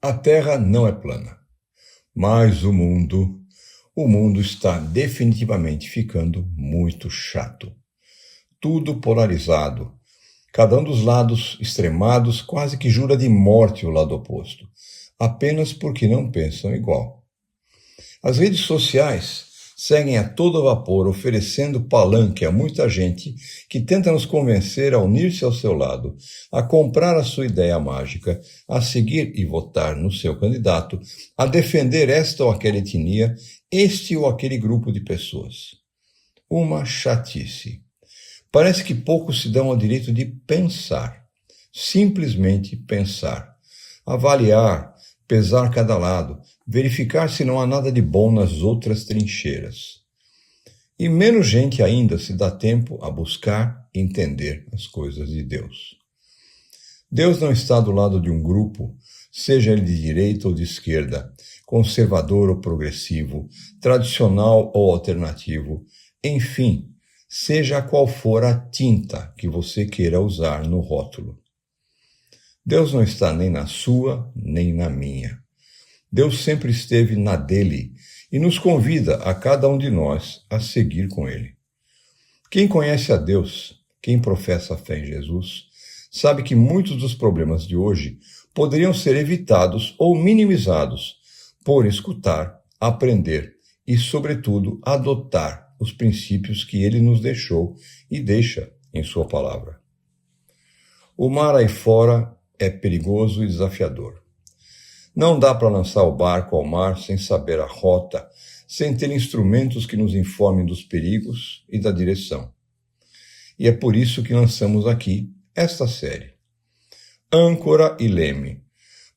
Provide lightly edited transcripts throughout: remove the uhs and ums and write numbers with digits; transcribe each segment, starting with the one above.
A Terra não é plana, mas o mundo está definitivamente ficando muito chato. Tudo polarizado, cada um dos lados extremados quase que jura de morte o lado oposto, apenas porque não pensam igual. As redes sociais seguem a todo vapor, oferecendo palanque a muita gente que tenta nos convencer a unir-se ao seu lado, a comprar a sua ideia mágica, a seguir e votar no seu candidato, a defender esta ou aquela etnia, este ou aquele grupo de pessoas. Uma chatice. Parece que poucos se dão ao direito de pensar, simplesmente pensar, avaliar, pesar cada lado, verificar se não há nada de bom nas outras trincheiras. E menos gente ainda se dá tempo a buscar entender as coisas de Deus. Deus não está do lado de um grupo, seja ele de direita ou de esquerda, conservador ou progressivo, tradicional ou alternativo, enfim, seja qual for a tinta que você queira usar no rótulo. Deus não está nem na sua, nem na minha. Deus sempre esteve na dele e nos convida a cada um de nós a seguir com ele. Quem conhece a Deus, quem professa a fé em Jesus, sabe que muitos dos problemas de hoje poderiam ser evitados ou minimizados por escutar, aprender e, sobretudo, adotar os princípios que ele nos deixou e deixa em sua palavra. O mar aí fora é perigoso e desafiador. Não dá para lançar o barco ao mar sem saber a rota, sem ter instrumentos que nos informem dos perigos e da direção. E é por isso que lançamos aqui esta série. Âncora e leme.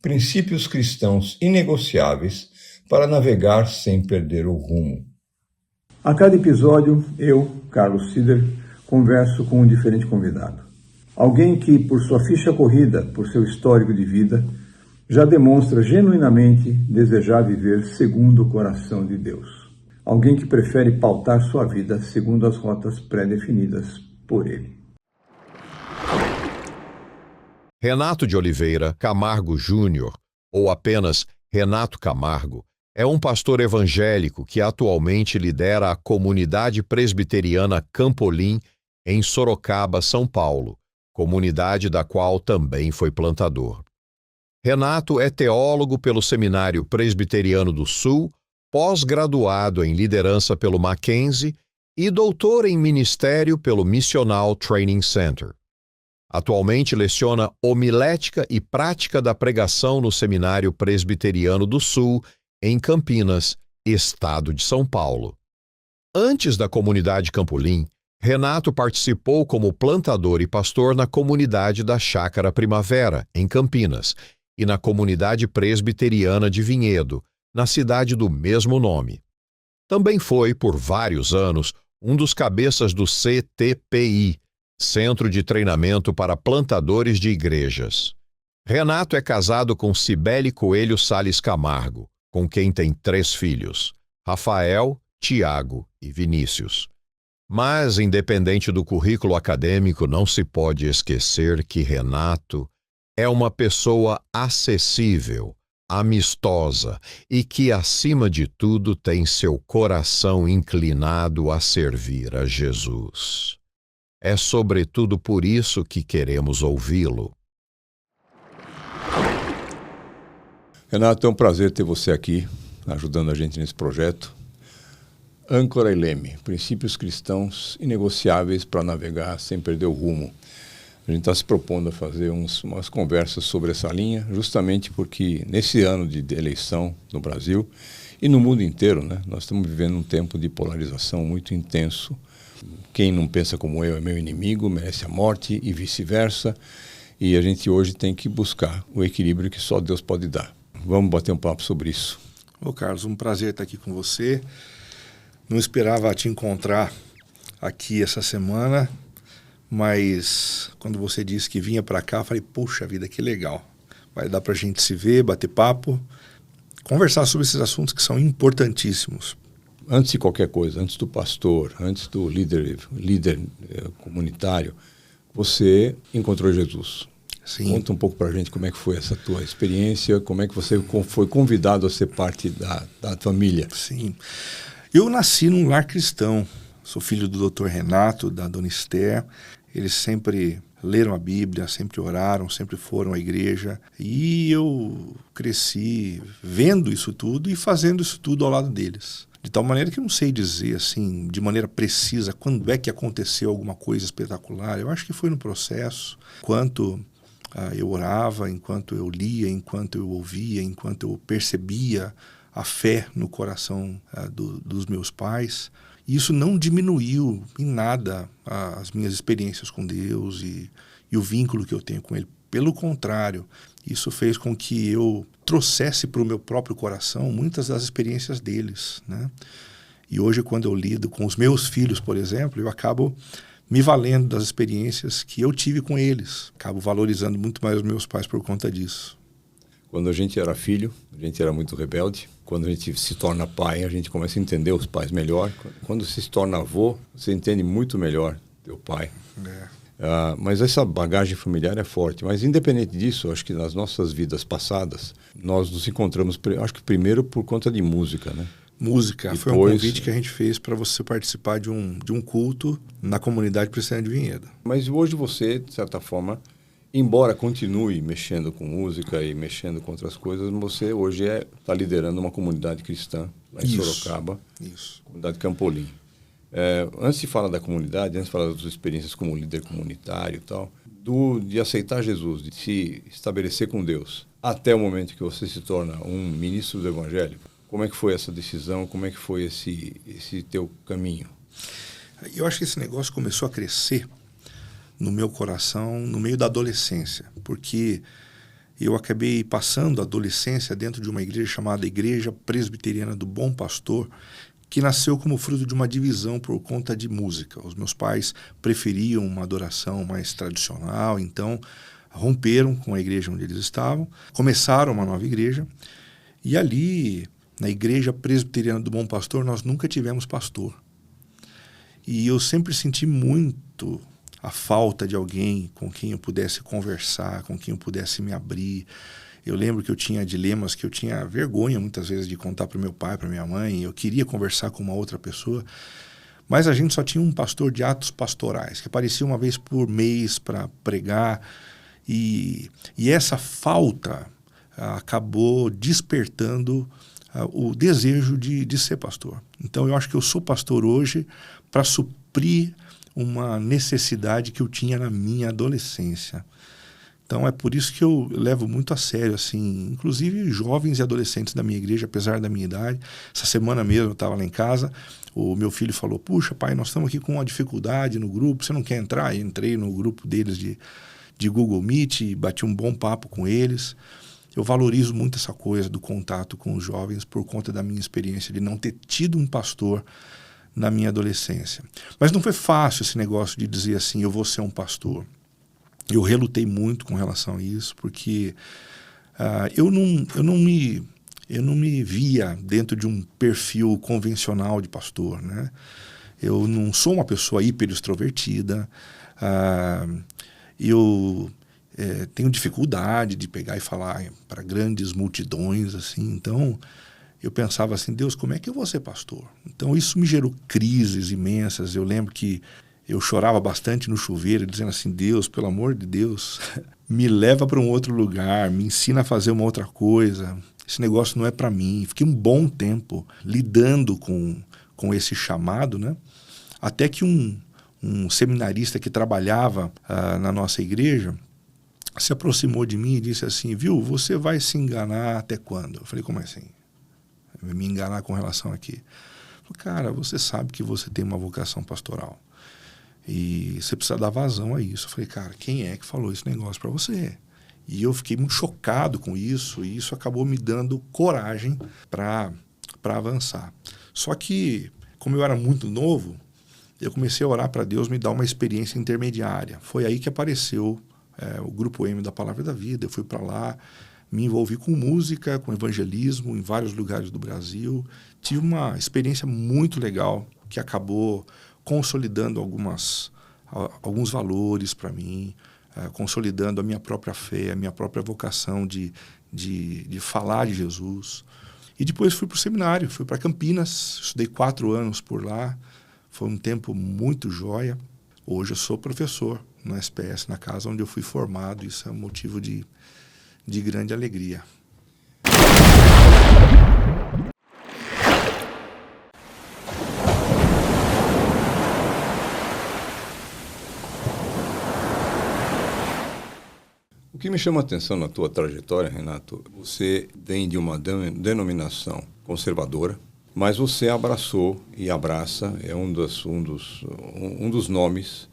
Princípios cristãos inegociáveis para navegar sem perder o rumo. A cada episódio, eu, Carlos Sider, converso com um diferente convidado. Alguém que, por sua ficha corrida, por seu histórico de vida, já demonstra genuinamente desejar viver segundo o coração de Deus. Alguém que prefere pautar sua vida segundo as rotas pré-definidas por Ele. Renato de Oliveira Camargo Júnior, ou apenas Renato Camargo, é um pastor evangélico que atualmente lidera a comunidade presbiteriana Campolim, em Sorocaba, São Paulo, comunidade da qual também foi plantador. Renato é teólogo pelo Seminário Presbiteriano do Sul, pós-graduado em liderança pelo Mackenzie e doutor em ministério pelo Missional Training Center. Atualmente leciona homilética e prática da pregação no Seminário Presbiteriano do Sul, em Campinas, estado de São Paulo. Antes da comunidade Campolim, Renato participou como plantador e pastor na comunidade da Chácara Primavera, em Campinas, e na comunidade presbiteriana de Vinhedo, na cidade do mesmo nome. Também foi, por vários anos, um dos cabeças do CTPI, Centro de Treinamento para Plantadores de Igrejas. Renato é casado com Cibele Coelho Sales Camargo, com quem tem 3 filhos, Rafael, Tiago e Vinícius. Mas, independente do currículo acadêmico, não se pode esquecer que Renato é uma pessoa acessível, amistosa e que, acima de tudo, tem seu coração inclinado a servir a Jesus. É sobretudo por isso que queremos ouvi-lo. Renato, é um prazer ter você aqui, ajudando a gente nesse projeto. Âncora e leme, princípios cristãos inegociáveis para navegar sem perder o rumo. A gente está se propondo a fazer umas conversas sobre essa linha, justamente porque nesse ano de eleição no Brasil e no mundo inteiro, né, nós estamos vivendo um tempo de polarização muito intenso. Quem não pensa como eu é meu inimigo, merece a morte e vice-versa. E a gente hoje tem que buscar o equilíbrio que só Deus pode dar. Vamos bater um papo sobre isso. Ô Carlos, um prazer estar aqui com você. Não esperava te encontrar aqui essa semana, mas quando você disse que vinha para cá, eu falei, poxa vida, que legal. Vai dar para a gente se ver, bater papo, conversar sobre esses assuntos que são importantíssimos. Antes de qualquer coisa, antes do pastor, antes do líder comunitário, você encontrou Jesus. Sim. Conta um pouco para a gente como é que foi essa tua experiência, como é que você foi convidado a ser parte da família. Sim. Eu nasci num lar cristão. Sou filho do Dr. Renato, da Dona Esther. Eles sempre leram a Bíblia, sempre oraram, sempre foram à igreja. E eu cresci vendo isso tudo e fazendo isso tudo ao lado deles. De tal maneira que eu não sei dizer, assim, de maneira precisa, quando é que aconteceu alguma coisa espetacular. Eu acho que foi no processo. Enquanto eu orava, enquanto eu lia, enquanto eu ouvia, enquanto eu percebia a fé no coração dos meus pais. E isso não diminuiu em nada as minhas experiências com Deus e o vínculo que eu tenho com Ele. Pelo contrário, isso fez com que eu trouxesse para o meu próprio coração muitas das experiências deles, né? E hoje, quando eu lido com os meus filhos, por exemplo, eu acabo me valendo das experiências que eu tive com eles. Acabo valorizando muito mais os meus pais por conta disso. Quando a gente era filho, a gente era muito rebelde. Quando a gente se torna pai, a gente começa a entender os pais melhor. Quando você se torna avô, você entende muito melhor teu pai. Mas essa bagagem familiar é forte. Mas independente disso, acho que nas nossas vidas passadas, nós nos encontramos, acho que primeiro por conta de música, né? Música. Depois, foi um convite que a gente fez para você participar de um culto na comunidade Cristiana de Vinhedo. Mas hoje você, de certa forma, embora continue mexendo com música e mexendo com outras coisas, você hoje está liderando uma comunidade cristã lá em Sorocaba, comunidade Campolim. Antes de falar da comunidade, antes de falar das suas experiências como líder comunitário e tal, de aceitar Jesus, de se estabelecer com Deus, até o momento que você se torna um ministro do Evangelho, como é que foi essa decisão? Como é que foi esse teu caminho? Eu acho que esse negócio começou a crescer no meu coração no meio da adolescência, porque eu acabei passando a adolescência dentro de uma igreja chamada Igreja Presbiteriana do Bom Pastor, que nasceu como fruto de uma divisão por conta de música. Os meus pais preferiam uma adoração mais tradicional, então romperam com a igreja onde eles estavam, começaram uma nova igreja, e ali, na Igreja Presbiteriana do Bom Pastor, nós nunca tivemos pastor. E eu sempre senti muito a falta de alguém com quem eu pudesse conversar, com quem eu pudesse me abrir. Eu lembro que eu tinha dilemas que eu tinha vergonha muitas vezes de contar para o meu pai, para minha mãe. Eu queria conversar com uma outra pessoa, mas a gente só tinha um pastor de atos pastorais, que aparecia uma vez por mês para pregar. E essa falta acabou despertando o desejo de ser pastor. Então eu acho que eu sou pastor hoje para suprir uma necessidade que eu tinha na minha adolescência. Então é por isso que eu levo muito a sério, assim, inclusive jovens e adolescentes da minha igreja, apesar da minha idade. Essa semana mesmo eu estava lá em casa, o meu filho falou: puxa pai, nós estamos aqui com uma dificuldade no grupo, você não quer entrar? E entrei no grupo deles de Google Meet e bati um bom papo com eles. Eu valorizo muito essa coisa do contato com os jovens por conta da minha experiência de não ter tido um pastor na minha adolescência. Mas não foi fácil esse negócio de dizer assim, eu vou ser um pastor. Eu relutei muito com relação a isso, porque eu não me via dentro de um perfil convencional de pastor, né? Eu não sou uma pessoa hiper extrovertida, eu tenho dificuldade de pegar e falar para grandes multidões, assim. Então eu pensava assim, Deus, como é que eu vou ser pastor? Então isso me gerou crises imensas. Eu lembro que eu chorava bastante no chuveiro, dizendo assim, Deus, pelo amor de Deus, me leva para um outro lugar, me ensina a fazer uma outra coisa. Esse negócio não é para mim. Fiquei um bom tempo lidando com esse chamado, né? Até que um seminarista que trabalhava na nossa igreja se aproximou de mim e disse assim, viu, você vai se enganar até quando? Eu falei, como assim? Me enganar com relação a quê? Falei, cara, você sabe que você tem uma vocação pastoral e você precisa dar vazão a isso. Eu falei, cara, quem é que falou esse negócio para você? E eu fiquei muito chocado com isso, e isso acabou me dando coragem para avançar. Só que, como eu era muito novo, eu comecei a orar para Deus me dar uma experiência intermediária. Foi aí que apareceu o Grupo M da Palavra da Vida. Eu fui para lá, me envolvi com música, com evangelismo em vários lugares do Brasil. Tive uma experiência muito legal que acabou consolidando alguns valores para mim, consolidando a minha própria fé, a minha própria vocação de falar de Jesus. E depois fui para o seminário, fui para Campinas, estudei 4 anos por lá, foi um tempo muito joia. Hoje eu sou professor no SPS, na casa onde eu fui formado, isso é um motivo de grande alegria. O que me chama a atenção na tua trajetória, Renato, você vem de uma denominação conservadora, mas você abraçou e abraça, é um dos nomes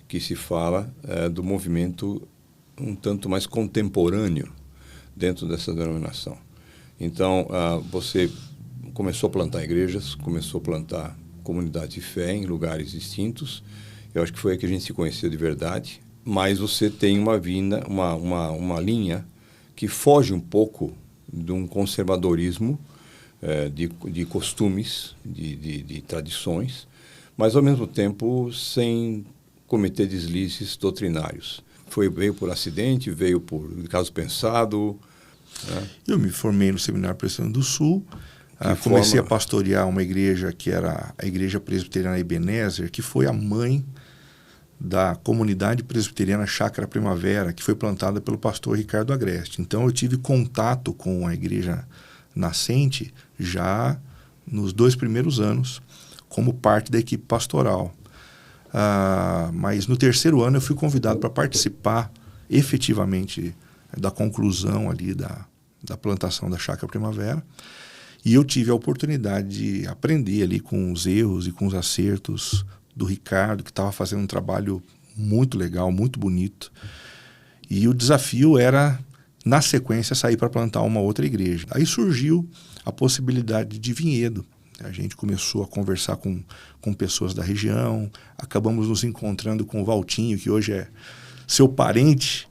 que se fala do movimento um tanto mais contemporâneo dentro dessa denominação. Então, você começou a plantar igrejas, começou a plantar comunidades de fé em lugares distintos. Eu acho que foi aí que a gente se conheceu de verdade. Mas você tem uma linha que foge um pouco de um conservadorismo de costumes, de tradições, mas ao mesmo tempo sem cometer deslizes doutrinários. Veio por acidente, veio por caso pensado. Né? Eu me formei no Seminário Presbiteriano do Sul, comecei a pastorear uma igreja que era a Igreja Presbiteriana Ebenezer, que foi a mãe da comunidade presbiteriana Chácara Primavera, que foi plantada pelo pastor Ricardo Agreste. Então eu tive contato com a igreja nascente já nos 2 primeiros anos, como parte da equipe pastoral. Mas no 3º ano eu fui convidado para participar efetivamente da conclusão ali da plantação da Chácara Primavera, e eu tive a oportunidade de aprender ali com os erros e com os acertos do Ricardo, que estava fazendo um trabalho muito legal, muito bonito. E o desafio era, na sequência, sair para plantar uma outra igreja. Aí surgiu a possibilidade de Vinhedo. A gente começou a conversar com pessoas da região, acabamos nos encontrando com o Valtinho, que hoje é seu parente.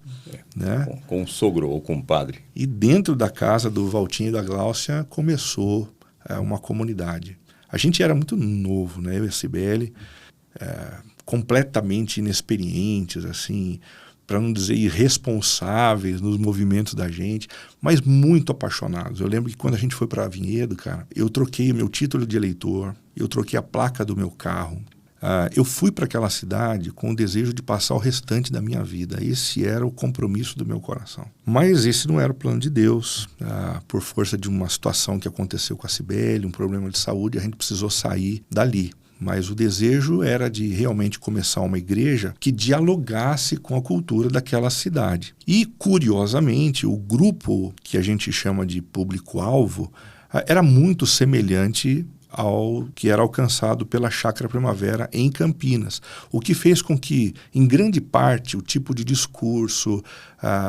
Né? Com o sogro ou com o padre. E dentro da casa do Valtinho e da Gláucia começou uma comunidade. A gente era muito novo, né? Eu e a Cibele, completamente inexperientes, assim, para não dizer irresponsáveis nos movimentos da gente, mas muito apaixonados. Eu lembro que quando a gente foi para Vinhedo, cara, eu troquei o meu título de eleitor, eu troquei a placa do meu carro. Eu fui para aquela cidade com o desejo de passar o restante da minha vida. Esse era o compromisso do meu coração. Mas esse não era o plano de Deus. Por força de uma situação que aconteceu com a Cibele, um problema de saúde, a gente precisou sair dali. Mas o desejo era de realmente começar uma igreja que dialogasse com a cultura daquela cidade. E, curiosamente, o grupo que a gente chama de público-alvo era muito semelhante ao que era alcançado pela Chácara Primavera em Campinas, o que fez com que, em grande parte, o tipo de discurso,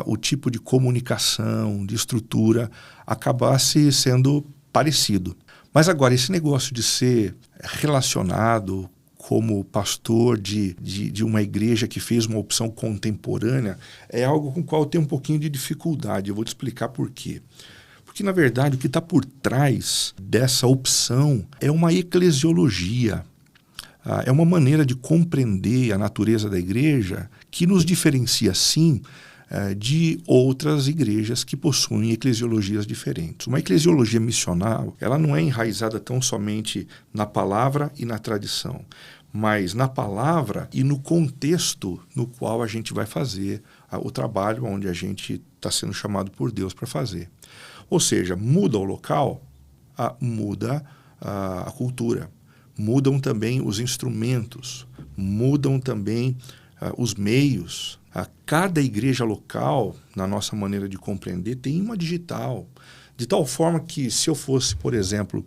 o tipo de comunicação, de estrutura, acabasse sendo parecido. Mas agora, esse negócio de ser relacionado como pastor de uma igreja que fez uma opção contemporânea é algo com o qual eu tenho um pouquinho de dificuldade. Eu vou te explicar por quê. Porque, na verdade, o que está por trás dessa opção é uma eclesiologia. É uma maneira de compreender a natureza da igreja que nos diferencia, sim, de outras igrejas que possuem eclesiologias diferentes. Uma eclesiologia missional, ela não é enraizada tão somente na palavra e na tradição, mas na palavra e no contexto no qual a gente vai fazer o trabalho onde a gente está sendo chamado por Deus para fazer. Ou seja, muda o local, muda a cultura, mudam também os instrumentos, mudam também os meios. Cada igreja local, na nossa maneira de compreender, tem uma digital. De tal forma que, se eu fosse, por exemplo,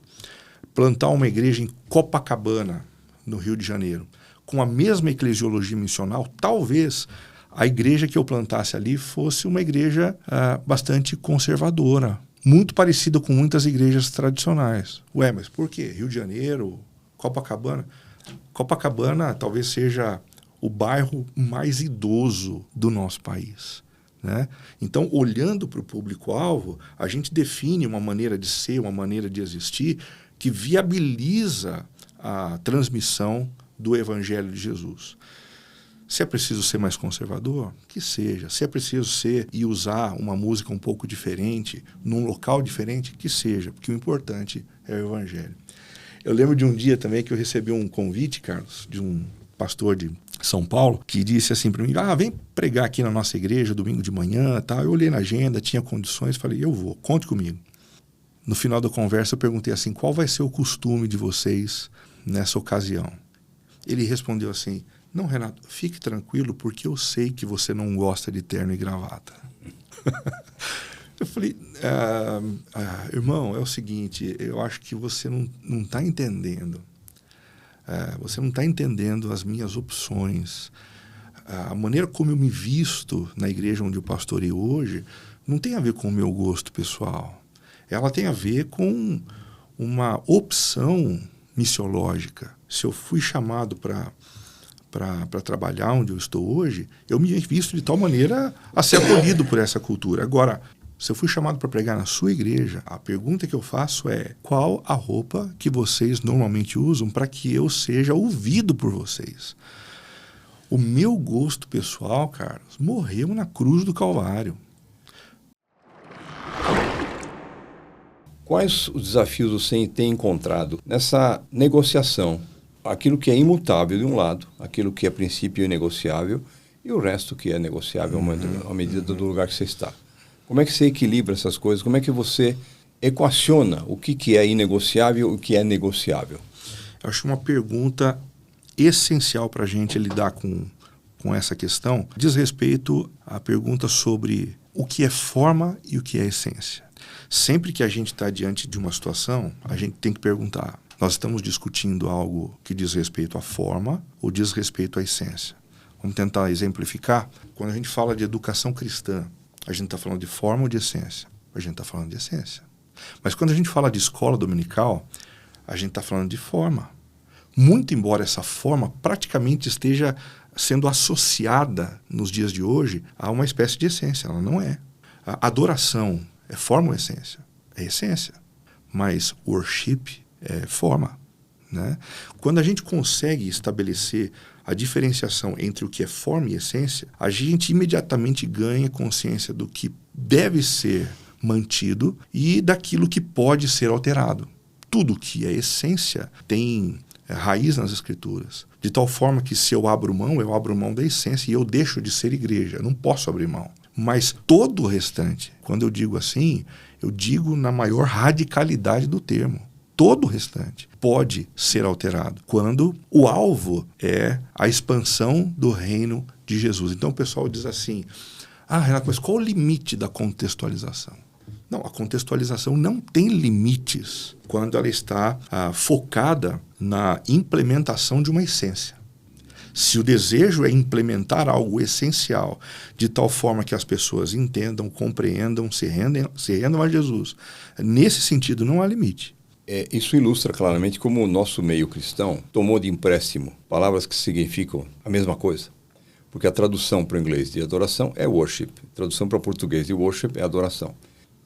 plantar uma igreja em Copacabana, no Rio de Janeiro, com a mesma eclesiologia missional, talvez a igreja que eu plantasse ali fosse uma igreja bastante conservadora, muito parecida com muitas igrejas tradicionais. Ué, mas por quê? Rio de Janeiro, Copacabana? Copacabana talvez seja o bairro mais idoso do nosso país, né? Então, olhando para o público-alvo, a gente define uma maneira de ser, uma maneira de existir que viabiliza a transmissão do Evangelho de Jesus. Se é preciso ser mais conservador, que seja. Se é preciso ser e usar uma música um pouco diferente, num local diferente, que seja. Porque o importante é o Evangelho. Eu lembro de um dia também que eu recebi um convite, Carlos, de um pastor de São Paulo, que disse assim para mim, vem pregar aqui na nossa igreja domingo de manhã, tal. Eu olhei na agenda, tinha condições, falei, eu vou, conte comigo. No final da conversa eu perguntei assim, qual vai ser o costume de vocês nessa ocasião? Ele respondeu assim, não, Renato, fique tranquilo, porque eu sei que você não gosta de terno e gravata. Eu falei, irmão, é o seguinte, eu acho que você não está entendendo. Você não está entendendo as minhas opções. A maneira como eu me visto na igreja onde eu pastoreio hoje não tem a ver com o meu gosto pessoal. Ela tem a ver com uma opção missiológica. Se eu fui chamado para trabalhar onde eu estou hoje, eu me visto de tal maneira a ser acolhido por essa cultura. Agora, se eu fui chamado para pregar na sua igreja, a pergunta que eu faço é, qual a roupa que vocês normalmente usam para que eu seja ouvido por vocês? O meu gosto pessoal, Carlos, morreu na cruz do Calvário. Quais os desafios você tem encontrado nessa negociação? Aquilo que é imutável de um lado, aquilo que é princípio inegociável e o resto que é negociável à medida do lugar que você está. Como é que você equilibra essas coisas? Como é que você equaciona o que é inegociável e o que é negociável? Eu acho uma pergunta essencial para a gente lidar com essa questão. Diz respeito à pergunta sobre o que é forma e o que é essência. Sempre que a gente está diante de uma situação, a gente tem que perguntar, nós estamos discutindo algo que diz respeito à forma ou diz respeito à essência? Vamos tentar exemplificar. Quando a gente fala de educação cristã, a gente está falando de forma ou de essência? A gente está falando de essência. Mas quando a gente fala de escola dominical, a gente está falando de forma. Muito embora essa forma praticamente esteja sendo associada nos dias de hoje a uma espécie de essência. Ela não é. A adoração é forma ou essência? É essência. Mas worship é forma, né? Quando a gente consegue estabelecer a diferenciação entre o que é forma e essência, a gente imediatamente ganha consciência do que deve ser mantido e daquilo que pode ser alterado. Tudo que é essência tem raiz nas Escrituras. De tal forma que se eu abro mão da essência e eu deixo de ser igreja. Eu não posso abrir mão. Mas todo o restante, quando eu digo assim, eu digo na maior radicalidade do termo. Todo o restante pode ser alterado quando o alvo é a expansão do reino de Jesus. Então o pessoal diz assim, Renato, mas qual o limite da contextualização? Não, a contextualização não tem limites quando ela está focada na implementação de uma essência. Se o desejo é implementar algo essencial de tal forma que as pessoas entendam, compreendam, se rendam a Jesus, nesse sentido não há limite. Isso ilustra claramente como o nosso meio cristão tomou de empréstimo palavras que significam a mesma coisa. Porque a tradução para o inglês de adoração é worship, a tradução para o português de worship é adoração.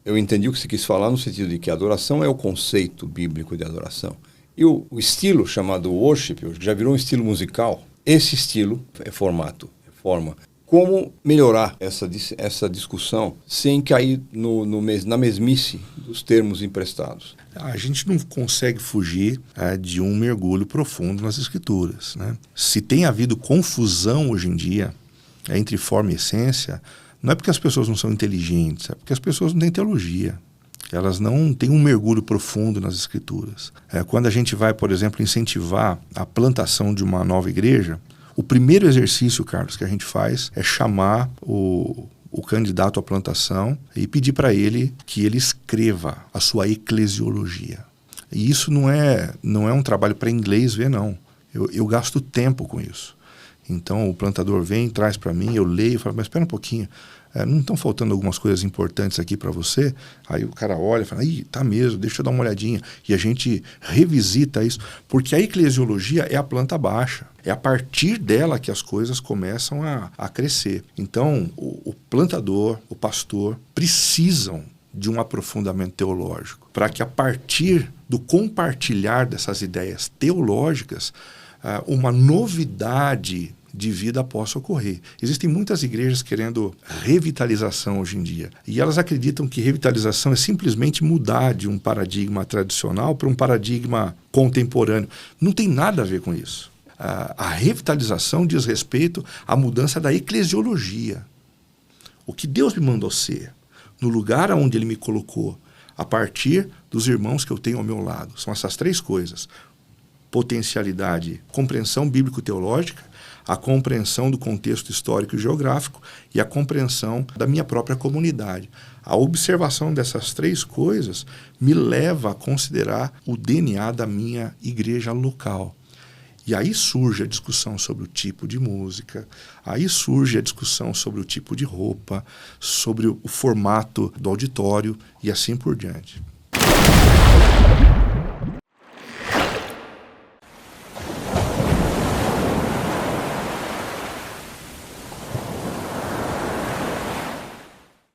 Eu entendi o que você quis falar no sentido de que a adoração é o conceito bíblico de adoração. E o estilo chamado worship, já virou um estilo musical. Esse estilo é formato, é forma. Como melhorar essa discussão sem cair na mesmice dos termos emprestados? A gente não consegue fugir de um mergulho profundo nas Escrituras, né? Se tem havido confusão hoje em dia entre forma e essência, não é porque as pessoas não são inteligentes, é porque as pessoas não têm teologia. Elas não têm um mergulho profundo nas Escrituras. Quando a gente vai, por exemplo, incentivar a plantação de uma nova igreja, o primeiro exercício, Carlos, que a gente faz é chamar o candidato à plantação e pedir para ele que ele escreva a sua eclesiologia. E isso não é um trabalho para inglês ver, não. Eu gasto tempo com isso. Então o plantador vem, traz para mim, eu leio e falo, mas espera um pouquinho, não estão faltando algumas coisas importantes aqui para você? Aí o cara olha e fala, tá mesmo, deixa eu dar uma olhadinha. E a gente revisita isso, porque a eclesiologia é a planta baixa. É a partir dela que as coisas começam a crescer. Então o plantador, o pastor, precisam de um aprofundamento teológico, para que a partir do compartilhar dessas ideias teológicas, uma novidade de vida possa ocorrer. Existem muitas igrejas querendo revitalização hoje em dia. E elas acreditam que revitalização é simplesmente mudar de um paradigma tradicional para um paradigma contemporâneo. Não tem nada a ver com isso. A revitalização diz respeito à mudança da eclesiologia. O que Deus me mandou ser, no lugar onde Ele me colocou, a partir dos irmãos que eu tenho ao meu lado. São essas três coisas. Potencialidade, compreensão bíblico-teológica, a compreensão do contexto histórico e geográfico e a compreensão da minha própria comunidade. A observação dessas três coisas me leva a considerar o DNA da minha igreja local. E aí surge a discussão sobre o tipo de música, aí surge a discussão sobre o tipo de roupa, sobre o formato do auditório e assim por diante.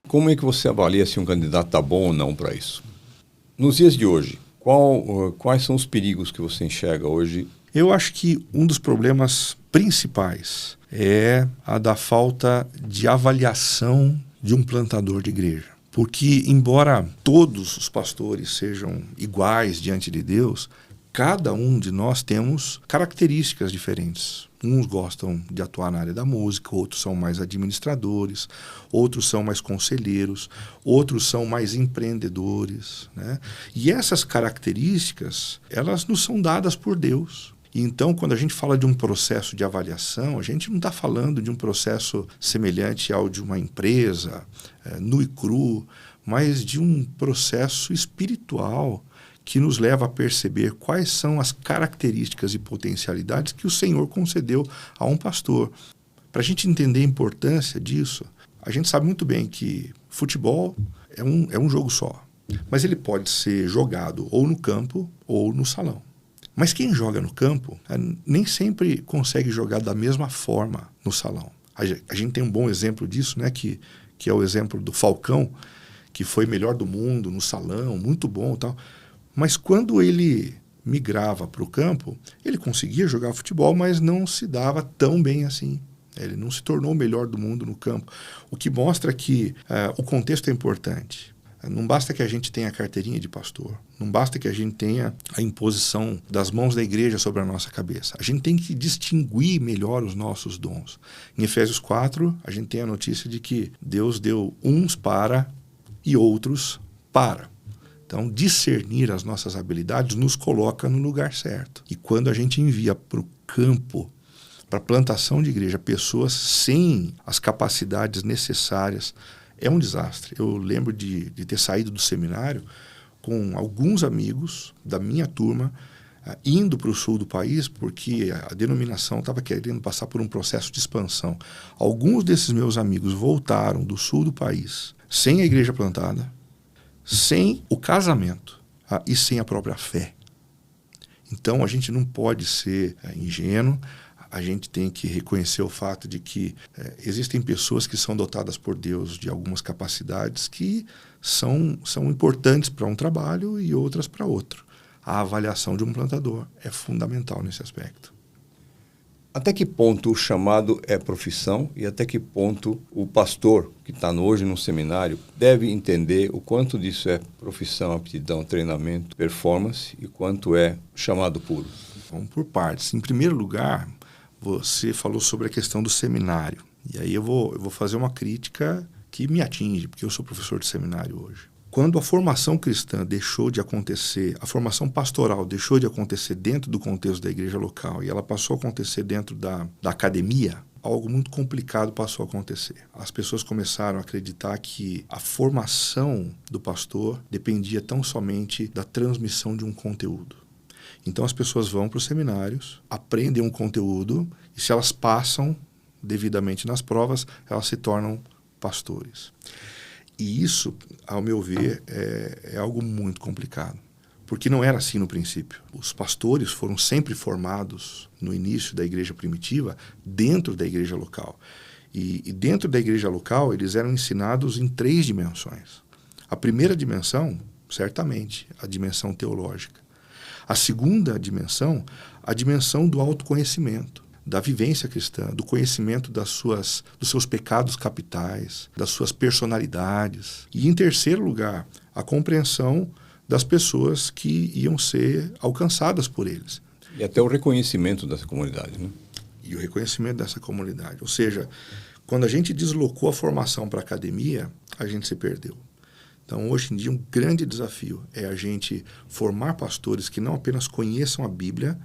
Como é que você avalia se um candidato está bom ou não para isso? Nos dias de hoje, quais são os perigos que você enxerga hoje? Eu acho que um dos problemas principais é a da falta de avaliação de um plantador de igreja. Porque, embora todos os pastores sejam iguais diante de Deus, cada um de nós temos características diferentes. Uns gostam de atuar na área da música, outros são mais administradores, outros são mais conselheiros, outros são mais empreendedores, né? E essas características, elas nos são dadas por Deus. Então, quando a gente fala de um processo de avaliação, a gente não está falando de um processo semelhante ao de uma empresa, nu e cru, mas de um processo espiritual que nos leva a perceber quais são as características e potencialidades que o Senhor concedeu a um pastor. Para a gente entender a importância disso, a gente sabe muito bem que futebol é um jogo só, mas ele pode ser jogado ou no campo ou no salão. Mas quem joga no campo nem sempre consegue jogar da mesma forma no salão. A gente tem um bom exemplo disso, né, que é o exemplo do Falcão, que foi melhor do mundo no salão, muito bom e tal. Mas quando ele migrava para o campo, ele conseguia jogar futebol, mas não se dava tão bem assim. Ele não se tornou o melhor do mundo no campo. O que mostra que o contexto é importante. Não basta que a gente tenha a carteirinha de pastor. Não basta que a gente tenha a imposição das mãos da igreja sobre a nossa cabeça. A gente tem que distinguir melhor os nossos dons. Em Efésios 4, a gente tem a notícia de que Deus deu uns para e outros para. Então, discernir as nossas habilidades nos coloca no lugar certo. E quando a gente envia para o campo, para a plantação de igreja, pessoas sem as capacidades necessárias, é um desastre. Eu lembro de ter saído do seminário com alguns amigos da minha turma, indo para o sul do país, porque a denominação estava querendo passar por um processo de expansão. Alguns desses meus amigos voltaram do sul do país sem a igreja plantada, sem o casamento e sem a própria fé. Então, a gente não pode ser ingênuo. A gente tem que reconhecer o fato de que existem pessoas que são dotadas por Deus de algumas capacidades que são importantes para um trabalho e outras para outro. A avaliação de um plantador é fundamental nesse aspecto. Até que ponto o chamado é profissão e até que ponto o pastor que está hoje no seminário deve entender o quanto disso é profissão, aptidão, treinamento, performance e quanto é chamado puro? Vamos por partes. Em primeiro lugar, você falou sobre a questão do seminário. E aí eu vou fazer uma crítica que me atinge, porque eu sou professor de seminário hoje. Quando a formação cristã deixou de acontecer, a formação pastoral deixou de acontecer dentro do contexto da igreja local e ela passou a acontecer dentro da academia, algo muito complicado passou a acontecer. As pessoas começaram a acreditar que a formação do pastor dependia tão somente da transmissão de um conteúdo. Então as pessoas vão para os seminários, aprendem um conteúdo e se elas passam devidamente nas provas, elas se tornam pastores. E isso, ao meu ver, é algo muito complicado, porque não era assim no princípio. Os pastores foram sempre formados no início da igreja primitiva dentro da igreja local. E dentro da igreja local eles eram ensinados em 3 dimensões. A primeira dimensão, certamente, a dimensão teológica. A segunda dimensão, a dimensão do autoconhecimento, da vivência cristã, do conhecimento dos seus pecados capitais, das suas personalidades. E, em terceiro lugar, a compreensão das pessoas que iam ser alcançadas por eles. E até o reconhecimento dessa comunidade, né? E o reconhecimento dessa comunidade. Ou seja, quando a gente deslocou a formação para a academia, a gente se perdeu. Então, hoje em dia, um grande desafio é a gente formar pastores que não apenas conheçam a Bíblia,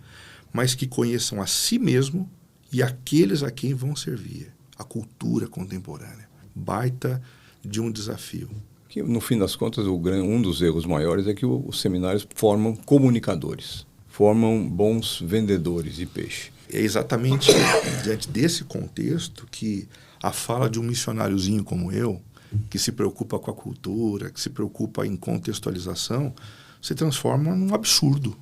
mas que conheçam a si mesmo e aqueles a quem vão servir. A cultura contemporânea. Baita de um desafio. Que, no fim das contas, um dos erros maiores é que os seminários formam comunicadores, formam bons vendedores de peixe. É exatamente diante desse contexto que a fala de um missionáriozinho como eu, que se preocupa com a cultura, que se preocupa em contextualização, se transforma num absurdo,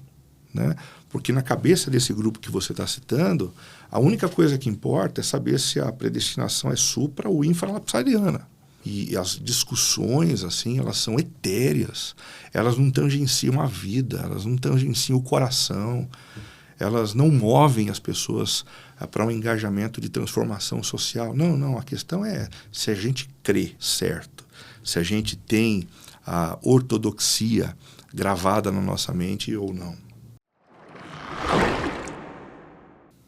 né? Porque na cabeça desse grupo que você está citando, a única coisa que importa é saber se a predestinação é supra ou infralapsariana. E as discussões, assim, elas são etéreas, elas não tangenciam a vida, elas não tangenciam o coração, elas não movem as pessoas para um engajamento de transformação social. Não, a questão é se a gente crê certo, se a gente tem a ortodoxia gravada na nossa mente ou não.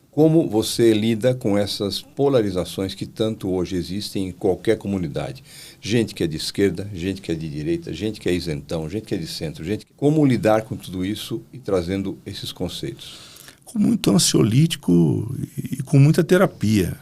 Como você lida com essas polarizações que tanto hoje existem em qualquer comunidade? Gente que é de esquerda, gente que é de direita, gente que é isentão, gente que é de centro, Como lidar com tudo isso e trazendo esses conceitos? Com muito ansiolítico e com muita terapia.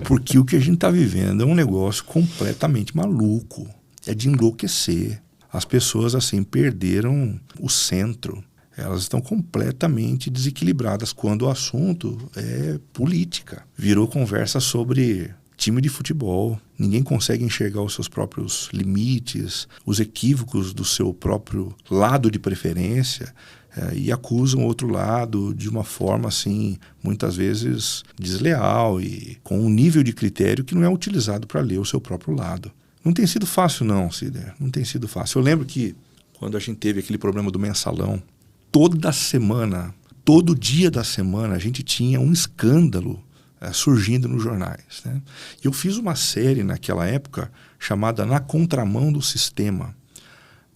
Porque o que a gente está vivendo é um negócio completamente maluco. É de enlouquecer. As pessoas, assim, perderam o centro. Elas estão completamente desequilibradas quando o assunto é política. Virou conversa sobre time de futebol. Ninguém consegue enxergar os seus próprios limites, os equívocos do seu próprio lado de preferência, e acusam o outro lado de uma forma, assim, muitas vezes desleal e com um nível de critério que não é utilizado para ler o seu próprio lado. Não tem sido fácil não, Cider. Não tem sido fácil. Eu lembro que quando a gente teve aquele problema do mensalão, toda semana, todo dia da semana, a gente tinha um escândalo surgindo nos jornais, né? Eu fiz uma série naquela época chamada Na Contramão do Sistema,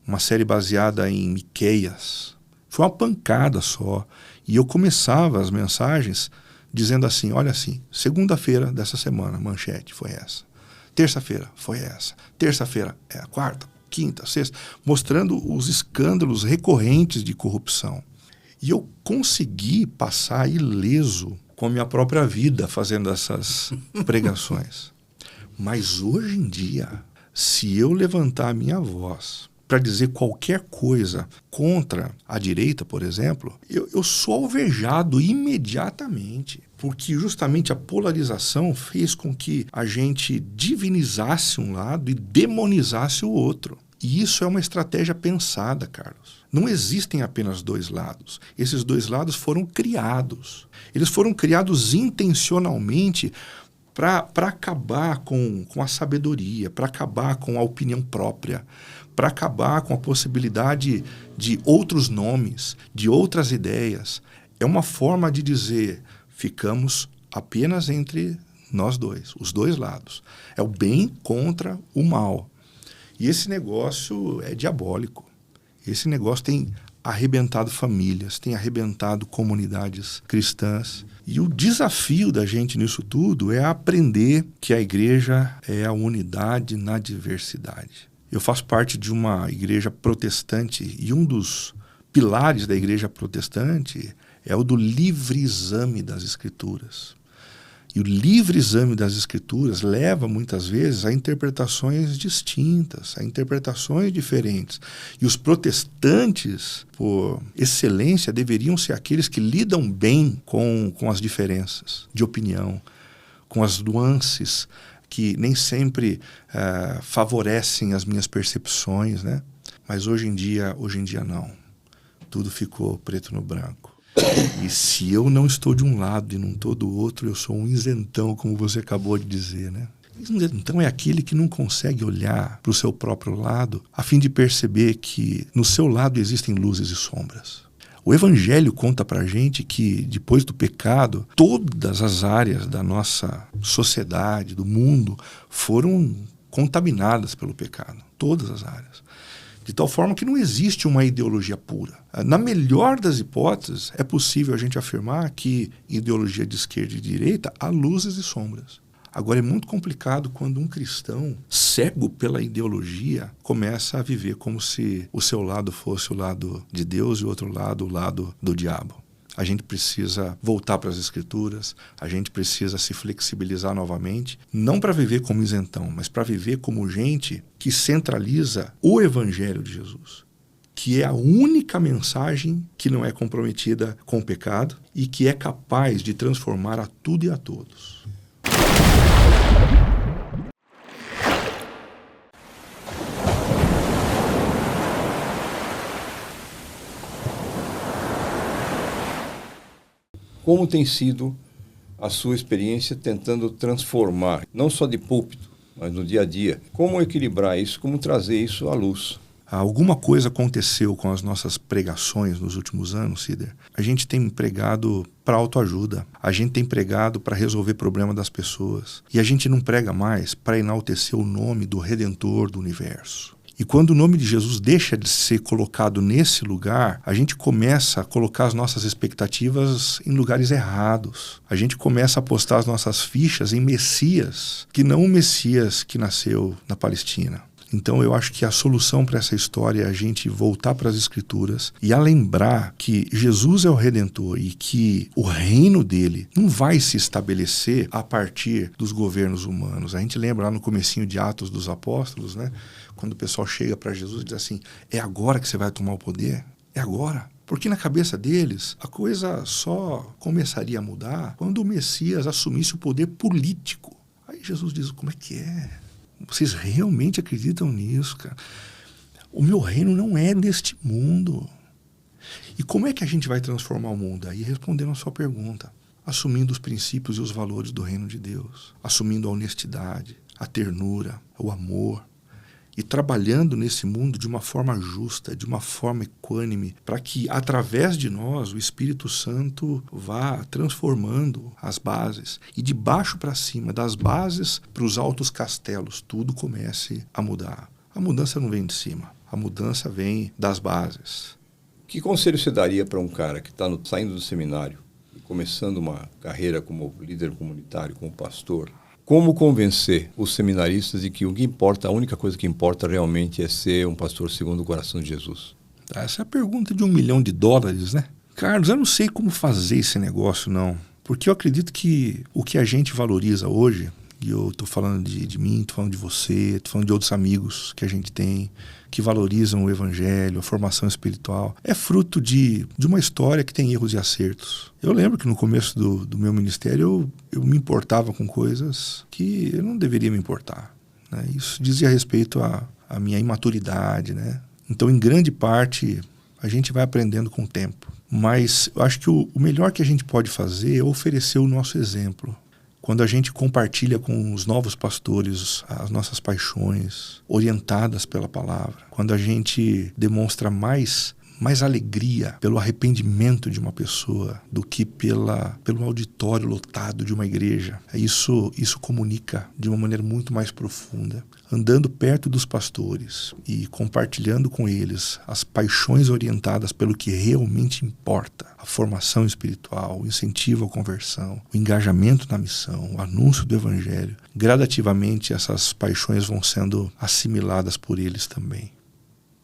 uma série baseada em Miqueias. Foi uma pancada só. E eu começava as mensagens dizendo assim, olha assim, segunda-feira dessa semana, manchete foi essa. Terça-feira foi essa. Terça-feira é a quarta, quinta, sexta, mostrando os escândalos recorrentes de corrupção. E eu consegui passar ileso com a minha própria vida fazendo essas pregações. Mas hoje em dia, se eu levantar a minha voz para dizer qualquer coisa contra a direita, por exemplo, eu sou alvejado imediatamente. Porque justamente a polarização fez com que a gente divinizasse um lado e demonizasse o outro. E isso é uma estratégia pensada, Carlos. Não existem apenas dois lados. Esses dois lados foram criados. Eles foram criados intencionalmente para acabar com a sabedoria, para acabar com a opinião própria, para acabar com a possibilidade de outros nomes, de outras ideias. É uma forma de dizer, ficamos apenas entre nós dois, os dois lados. É o bem contra o mal. E esse negócio é diabólico. Esse negócio tem arrebentado famílias, tem arrebentado comunidades cristãs. E o desafio da gente nisso tudo é aprender que a igreja é a unidade na diversidade. Eu faço parte de uma igreja protestante e um dos pilares da igreja protestante é o do livre exame das Escrituras. E o livre exame das Escrituras leva, muitas vezes, a interpretações distintas, a interpretações diferentes. E os protestantes, por excelência, deveriam ser aqueles que lidam bem com as diferenças de opinião, com as nuances que nem sempre favorecem as minhas percepções, né? Mas hoje em dia não. Tudo ficou preto no branco. E se eu não estou de um lado e não estou do outro, eu sou um isentão, como você acabou de dizer, né? Isentão é aquele que não consegue olhar para o seu próprio lado a fim de perceber que no seu lado existem luzes e sombras. O Evangelho conta pra gente que depois do pecado, todas as áreas da nossa sociedade, do mundo, foram contaminadas pelo pecado. Todas as áreas. De tal forma que não existe uma ideologia pura. Na melhor das hipóteses, é possível a gente afirmar que ideologia de esquerda e de direita há luzes e sombras. Agora, é muito complicado quando um cristão, cego pela ideologia, começa a viver como se o seu lado fosse o lado de Deus e o outro lado o lado do diabo. A gente precisa voltar para as Escrituras, a gente precisa se flexibilizar novamente, não para viver como isentão, mas para viver como gente que centraliza o Evangelho de Jesus, que é a única mensagem que não é comprometida com o pecado e que é capaz de transformar a tudo e a todos. Como tem sido a sua experiência tentando transformar, não só de púlpito, mas no dia a dia? Como equilibrar isso, como trazer isso à luz? Alguma coisa aconteceu com as nossas pregações nos últimos anos, Cider. A gente tem pregado para autoajuda, a gente tem pregado para resolver problema das pessoas. E a gente não prega mais para enaltecer o nome do Redentor do universo. E quando o nome de Jesus deixa de ser colocado nesse lugar, a gente começa a colocar as nossas expectativas em lugares errados. A gente começa a postar as nossas fichas em Messias, que não o Messias que nasceu na Palestina. Então eu acho que a solução para essa história é a gente voltar para as Escrituras e a lembrar que Jesus é o Redentor e que o reino dele não vai se estabelecer a partir dos governos humanos. A gente lembra lá no comecinho de Atos dos Apóstolos, né? Quando o pessoal chega para Jesus e diz assim, é agora que você vai tomar o poder? É agora? Porque na cabeça deles, a coisa só começaria a mudar quando o Messias assumisse o poder político. Aí Jesus diz, como é que é? Vocês realmente acreditam nisso, cara? O meu reino não é deste mundo. E como é que a gente vai transformar o mundo? Aí respondendo a sua pergunta, assumindo os princípios e os valores do reino de Deus, assumindo a honestidade, a ternura, o amor, e trabalhando nesse mundo de uma forma justa, de uma forma equânime, para que, através de nós, o Espírito Santo vá transformando as bases. E de baixo para cima, das bases para os altos castelos, tudo comece a mudar. A mudança não vem de cima, a mudança vem das bases. Que conselho você daria para um cara que está saindo do seminário e começando uma carreira como líder comunitário, como pastor? Como convencer os seminaristas de que o que importa, a única coisa que importa realmente é ser um pastor segundo o coração de Jesus? Essa é a pergunta de $1 milhão, né? Carlos, eu não sei como fazer esse negócio, não. Porque eu acredito que o que a gente valoriza hoje, e eu estou falando de mim, estou falando de você, estou falando de outros amigos que a gente tem, que valorizam o evangelho, a formação espiritual, é fruto de uma história que tem erros e acertos. Eu lembro que no começo do meu ministério eu me importava com coisas que eu não deveria me importar, né? Isso dizia respeito à minha imaturidade, né? Então, em grande parte, a gente vai aprendendo com o tempo. Mas eu acho que o melhor que a gente pode fazer é oferecer o nosso exemplo. Quando a gente compartilha com os novos pastores as nossas paixões, orientadas pela palavra, quando a gente demonstra mais alegria pelo arrependimento de uma pessoa do que pelo auditório lotado de uma igreja, isso comunica de uma maneira muito mais profunda. Andando perto dos pastores e compartilhando com eles as paixões orientadas pelo que realmente importa, a formação espiritual, o incentivo à conversão, o engajamento na missão, o anúncio do evangelho, gradativamente essas paixões vão sendo assimiladas por eles também.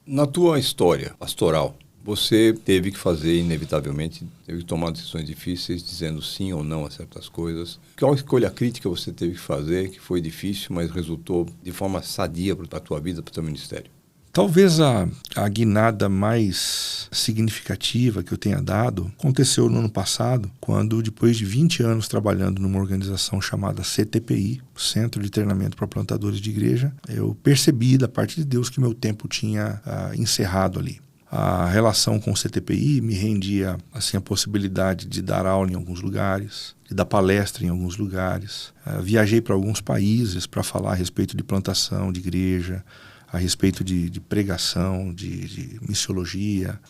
Na tua história pastoral, você teve que fazer, inevitavelmente, teve que tomar decisões difíceis, dizendo sim ou não a certas coisas. Qual escolha crítica você teve que fazer, que foi difícil, mas resultou de forma sadia para a tua vida, para o teu ministério? Talvez a guinada mais significativa que eu tenha dado aconteceu no ano passado, quando, depois de 20 anos trabalhando numa organização chamada CTPI, Centro de Treinamento para Plantadores de Igreja, eu percebi da parte de Deus que meu tempo tinha encerrado ali. A relação com o CTPI me rendia assim, a possibilidade de dar aula em alguns lugares, de dar palestra em alguns lugares. Viajei para alguns países para falar a respeito de plantação de igreja, a respeito de pregação, de missiologia.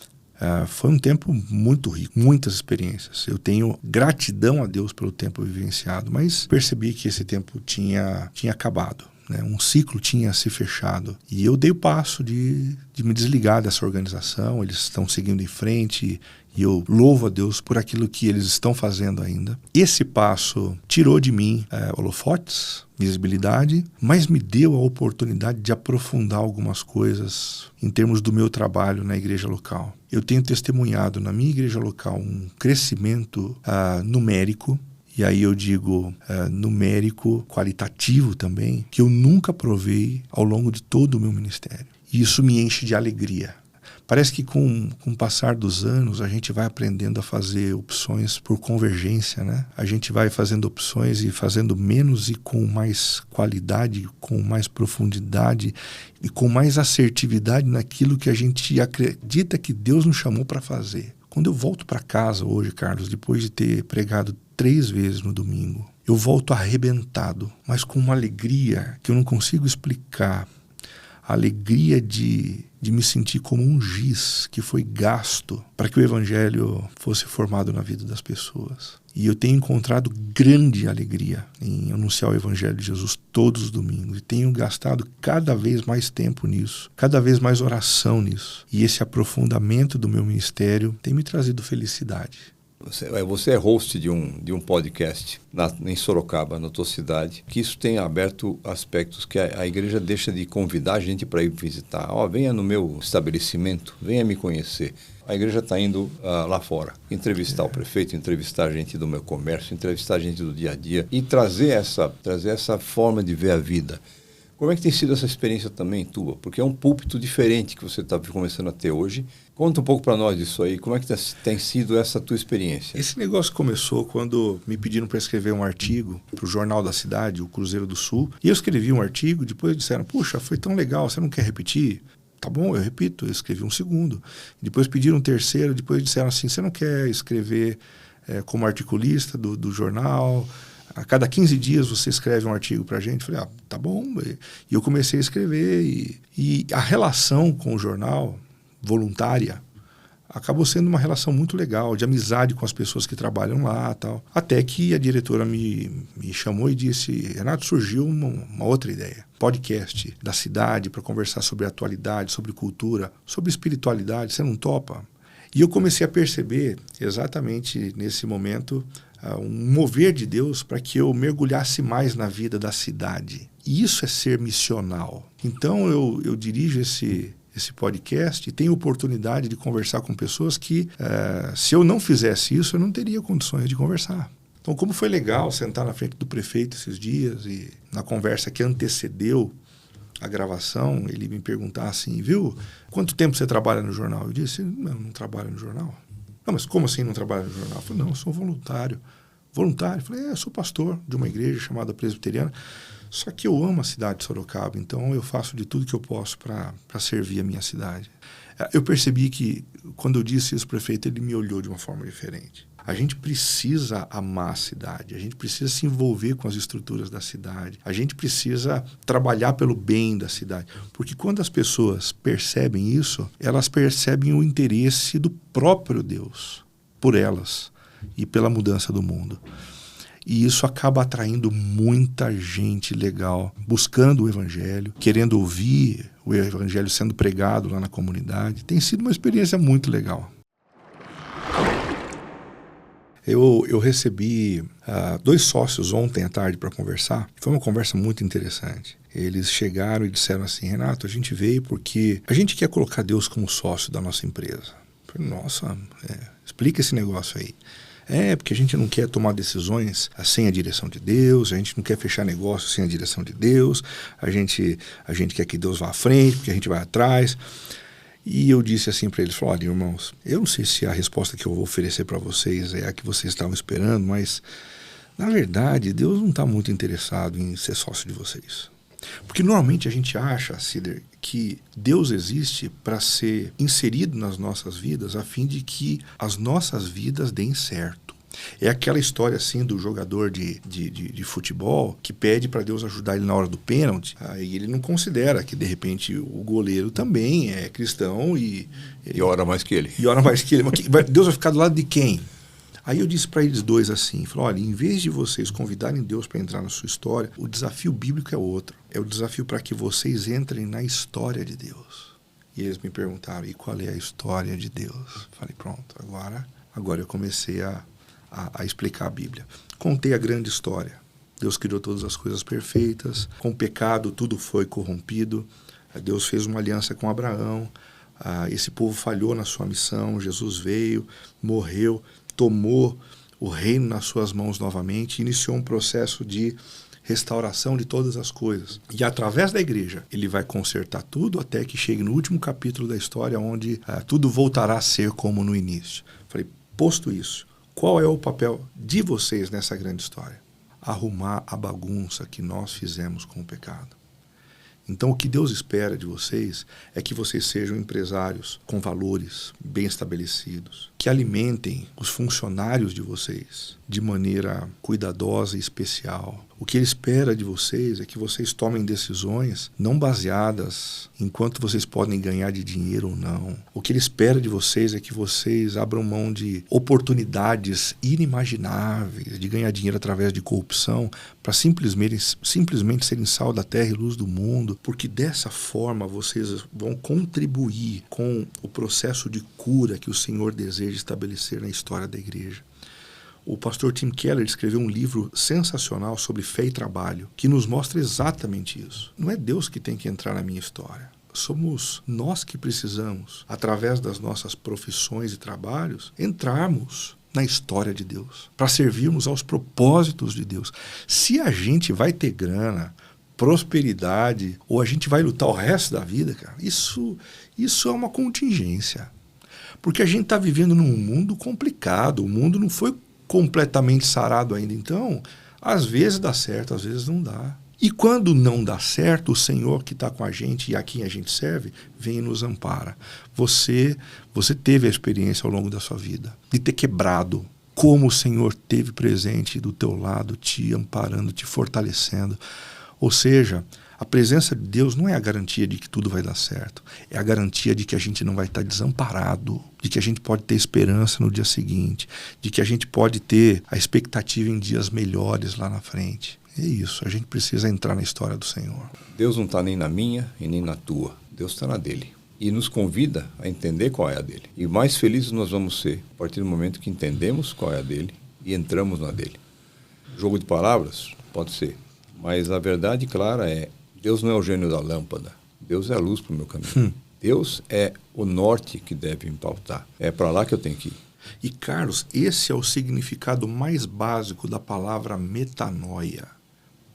Foi um tempo muito rico, muitas experiências. Eu tenho gratidão a Deus pelo tempo vivenciado, mas percebi que esse tempo tinha acabado, né? Um ciclo tinha se fechado. E eu dei o passo de me desligar dessa organização. Eles estão seguindo em frente e eu louvo a Deus por aquilo que eles estão fazendo ainda. Esse passo tirou de mim holofotes, visibilidade, mas me deu a oportunidade de aprofundar algumas coisas em termos do meu trabalho na igreja local. Eu tenho testemunhado na minha igreja local um crescimento numérico, e aí eu digo numérico, qualitativo também, que eu nunca provei ao longo de todo o meu ministério. E isso me enche de alegria. Parece que com o passar dos anos a gente vai aprendendo a fazer opções por convergência, né? A gente vai fazendo opções e fazendo menos e com mais qualidade, com mais profundidade e com mais assertividade naquilo que a gente acredita que Deus nos chamou para fazer. Quando eu volto para casa hoje, Carlos, depois de ter pregado 3 vezes no domingo, eu volto arrebentado, mas com uma alegria que eu não consigo explicar. A alegria de me sentir como um giz que foi gasto para que o evangelho fosse formado na vida das pessoas. E eu tenho encontrado grande alegria em anunciar o evangelho de Jesus todos os domingos. E tenho gastado cada vez mais tempo nisso, cada vez mais oração nisso. E esse aprofundamento do meu ministério tem me trazido felicidade. Você é host de um podcast em Sorocaba, na tua cidade, que isso tem aberto aspectos que a igreja deixa de convidar a gente para ir visitar. Venha no meu estabelecimento, venha me conhecer. A igreja está indo lá fora, entrevistar o prefeito, entrevistar a gente do meu comércio, entrevistar a gente do dia a dia e trazer essa forma de ver a vida. Como é que tem sido essa experiência também tua? Porque é um púlpito diferente que você está começando a ter hoje. Conta um pouco para nós disso aí. Como é que tem sido essa tua experiência? Esse negócio começou quando me pediram para escrever um artigo para o Jornal da Cidade, o Cruzeiro do Sul. E eu escrevi um artigo, depois disseram, puxa, foi tão legal, você não quer repetir? Tá bom, eu repito, eu escrevi um segundo. Depois pediram um terceiro, depois disseram assim, você não quer escrever como articulista do jornal? A cada 15 dias você escreve um artigo para a gente. Falei, tá bom. E eu comecei a escrever. E a relação com o jornal, voluntária, acabou sendo uma relação muito legal, de amizade com as pessoas que trabalham lá. Tal. Até que a diretora me chamou e disse, Renato, surgiu uma outra ideia. Podcast da cidade para conversar sobre atualidade, sobre cultura, sobre espiritualidade. Você não topa? E eu comecei a perceber, exatamente nesse momento, um mover de Deus para que eu mergulhasse mais na vida da cidade. E isso é ser missional. Então eu dirijo esse podcast e tenho oportunidade de conversar com pessoas que, se eu não fizesse isso, eu não teria condições de conversar. Então, como foi legal sentar na frente do prefeito esses dias e na conversa que antecedeu a gravação, ele me perguntar assim, viu, quanto tempo você trabalha no jornal? Eu disse, não trabalho no jornal. Não, mas como assim não trabalha no jornal? Eu falei, não, eu sou voluntário. Voluntário? Eu falei, eu sou pastor de uma igreja chamada Presbiteriana, só que eu amo a cidade de Sorocaba, então eu faço de tudo que eu posso para servir a minha cidade. Eu percebi que, quando eu disse isso, o prefeito, ele me olhou de uma forma diferente. A gente precisa amar a cidade, a gente precisa se envolver com as estruturas da cidade, a gente precisa trabalhar pelo bem da cidade. Porque quando as pessoas percebem isso, elas percebem o interesse do próprio Deus por elas e pela mudança do mundo. E isso acaba atraindo muita gente legal, buscando o evangelho, querendo ouvir o evangelho sendo pregado lá na comunidade. Tem sido uma experiência muito legal. Eu recebi 2 sócios ontem à tarde para conversar. Foi uma conversa muito interessante. Eles chegaram e disseram assim, Renato, a gente veio porque a gente quer colocar Deus como sócio da nossa empresa. Eu falei, nossa, explica esse negócio aí. Porque a gente não quer tomar decisões sem a direção de Deus, a gente não quer fechar negócios sem a direção de Deus, a gente quer que Deus vá à frente, porque a gente vai atrás. E eu disse assim para eles, olha, irmãos, eu não sei se a resposta que eu vou oferecer para vocês é a que vocês estavam esperando, mas, na verdade, Deus não está muito interessado em ser sócio de vocês. Porque normalmente a gente acha, Cider, que Deus existe para ser inserido nas nossas vidas a fim de que as nossas vidas deem certo. É aquela história assim do jogador de futebol que pede para Deus ajudar ele na hora do pênalti. Aí ele não considera que de repente o goleiro também é cristão e ora mais que ele. E ora mais que ele. Mas Deus vai ficar do lado de quem? Aí eu disse para eles dois assim, falei, olha, em vez de vocês convidarem Deus para entrar na sua história, o desafio bíblico é outro. É o desafio para que vocês entrem na história de Deus. E eles me perguntaram, e qual é a história de Deus? Falei, pronto, agora eu comecei a explicar a Bíblia. Contei a grande história. Deus criou todas as coisas perfeitas. Com o pecado, tudo foi corrompido. Deus fez uma aliança com Abraão. Esse povo falhou na sua missão. Jesus veio, morreu, tomou o reino nas suas mãos novamente, iniciou um processo de restauração de todas as coisas. E através da igreja, ele vai consertar tudo até que chegue no último capítulo da história, onde tudo voltará a ser como no início. Falei, posto isso, qual é o papel de vocês nessa grande história? Arrumar a bagunça que nós fizemos com o pecado. Então, o que Deus espera de vocês é que vocês sejam empresários com valores bem estabelecidos, que alimentem os funcionários de vocês de maneira cuidadosa e especial. O que Ele espera de vocês é que vocês tomem decisões não baseadas em quanto vocês podem ganhar de dinheiro ou não. O que Ele espera de vocês é que vocês abram mão de oportunidades inimagináveis de ganhar dinheiro através de corrupção para simplesmente serem sal da terra e luz do mundo, porque dessa forma vocês vão contribuir com o processo de cura que o Senhor deseja estabelecer na história da igreja. O pastor Tim Keller escreveu um livro sensacional sobre fé e trabalho, que nos mostra exatamente isso. Não é Deus que tem que entrar na minha história. Somos nós que precisamos, através das nossas profissões e trabalhos, entrarmos na história de Deus, para servirmos aos propósitos de Deus. Se a gente vai ter grana, prosperidade, ou a gente vai lutar o resto da vida, cara, isso é uma contingência. Porque a gente está vivendo num mundo complicado, o mundo não foi completamente sarado ainda. Então, às vezes dá certo, às vezes não dá. E quando não dá certo, o Senhor que está com a gente e a quem a gente serve, vem e nos ampara. Você teve a experiência ao longo da sua vida de ter quebrado, como o Senhor teve presente do teu lado, te amparando, te fortalecendo. Ou seja, a presença de Deus não é a garantia de que tudo vai dar certo. É a garantia de que a gente não vai estar desamparado, de que a gente pode ter esperança no dia seguinte, de que a gente pode ter a expectativa em dias melhores lá na frente. É isso, a gente precisa entrar na história do Senhor. Deus não está nem na minha e nem na tua. Deus está na dele. E nos convida a entender qual é a dele. E mais felizes nós vamos ser a partir do momento que entendemos qual é a dele e entramos na dele. Jogo de palavras? Pode ser. Mas a verdade clara é: Deus não é o gênio da lâmpada. Deus é a luz para o meu caminho. Deus é o norte que deve me pautar. É para lá que eu tenho que ir. E, Carlos, esse é o significado mais básico da palavra metanoia,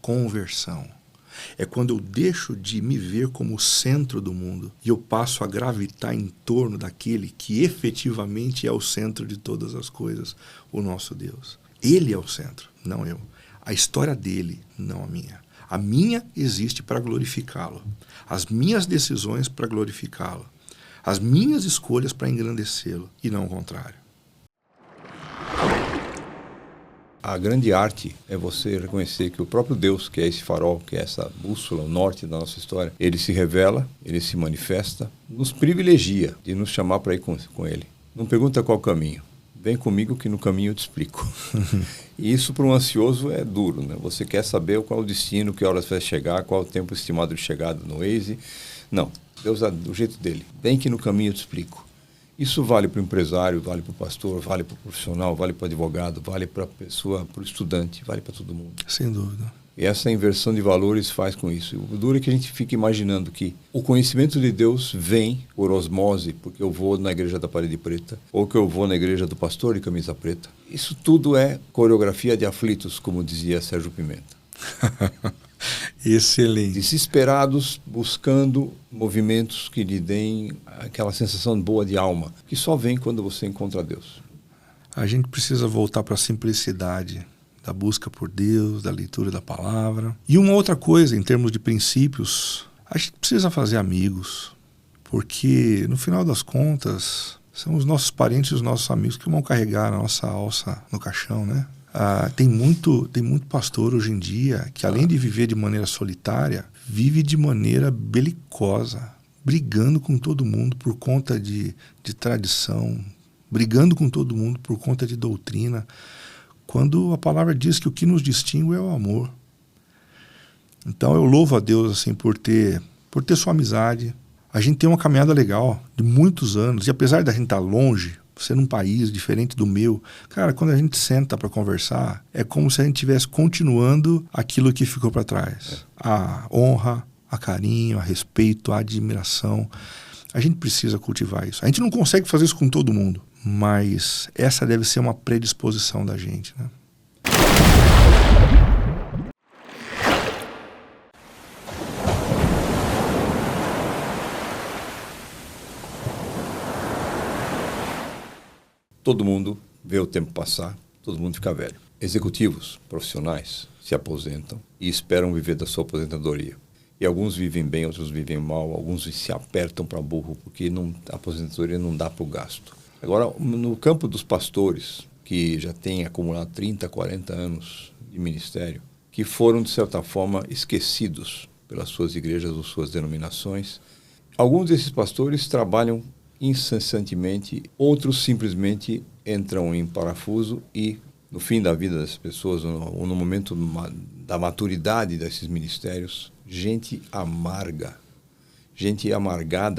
conversão. É quando eu deixo de me ver como o centro do mundo e eu passo a gravitar em torno daquele que efetivamente é o centro de todas as coisas, o nosso Deus. Ele é o centro, não eu. A história dele, não a minha. A minha existe para glorificá-lo. As minhas decisões para glorificá-lo. As minhas escolhas para engrandecê-lo, e não o contrário. A grande arte é você reconhecer que o próprio Deus, que é esse farol, que é essa bússola, o norte da nossa história, ele se revela, ele se manifesta, nos privilegia de nos chamar para ir com ele. Não pergunta qual caminho. Vem comigo que no caminho eu te explico. E isso para um ansioso é duro, né? Você quer saber qual o destino, que horas vai chegar, qual o tempo estimado de chegada no Waze. Não, Deus dá do jeito dele. Vem que no caminho eu te explico. Isso vale para o empresário, vale para o pastor, vale para o profissional, vale para o advogado, vale para a pessoa, para o estudante, vale para todo mundo. Sem dúvida. E essa inversão de valores faz com isso. O duro é que a gente fica imaginando que o conhecimento de Deus vem por osmose, porque eu vou na igreja da parede preta, ou que eu vou na igreja do pastor de camisa preta. Isso tudo é coreografia de aflitos, como dizia Sérgio Pimenta. Excelente. Desesperados, buscando movimentos que lhe deem aquela sensação boa de alma, que só vem quando você encontra Deus. A gente precisa voltar para a simplicidade da busca por Deus, da leitura da palavra. E uma outra coisa, em termos de princípios, a gente precisa fazer amigos, porque no final das contas, São os nossos parentes e os nossos amigos que vão carregar a nossa alça no caixão, né? Tem muito pastor hoje em dia que, além de viver de maneira solitária, vive de maneira belicosa, brigando com todo mundo por conta de tradição, brigando com todo mundo por conta de doutrina, quando a palavra diz que o que nos distingue é o amor. Então eu louvo a Deus assim, por ter sua amizade. A gente tem uma caminhada legal de muitos anos, e apesar da gente estar longe, você num país diferente do meu, cara, quando a gente senta para conversar, é como se a gente estivesse continuando aquilo que ficou para trás. A honra, a carinho, a respeito, a admiração. A gente precisa cultivar isso. A gente não consegue fazer isso com todo mundo, mas essa deve ser uma predisposição da gente, né? Todo mundo vê o tempo passar, todo mundo fica velho. Executivos, profissionais, se aposentam e esperam viver da sua aposentadoria. E alguns vivem bem, outros vivem mal, alguns se apertam para burro porque a aposentadoria não dá para o gasto. Agora, no campo dos pastores, que já têm acumulado 30, 40 anos de ministério, que foram, de certa forma, esquecidos pelas suas igrejas ou suas denominações, alguns desses pastores trabalham incessantemente, outros simplesmente entram em parafuso e, no fim da vida das pessoas, ou no momento da maturidade desses ministérios, gente amargada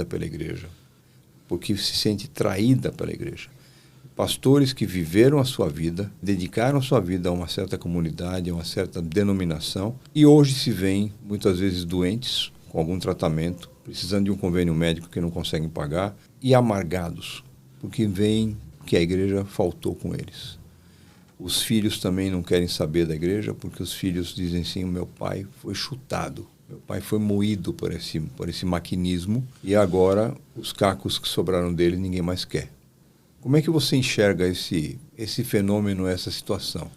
pela igreja, porque se sente traída pela igreja. Pastores que viveram a sua vida, dedicaram a sua vida a uma certa comunidade, a uma certa denominação, e hoje se veem, muitas vezes, doentes, com algum tratamento, precisando de um convênio médico que não conseguem pagar, e amargados, porque veem que a igreja faltou com eles. Os filhos também não querem saber da igreja, porque os filhos dizem assim, o meu pai foi chutado, meu pai foi moído por esse maquinismo, e agora os cacos que sobraram dele ninguém mais quer. Como é que você enxerga esse fenômeno, essa situação?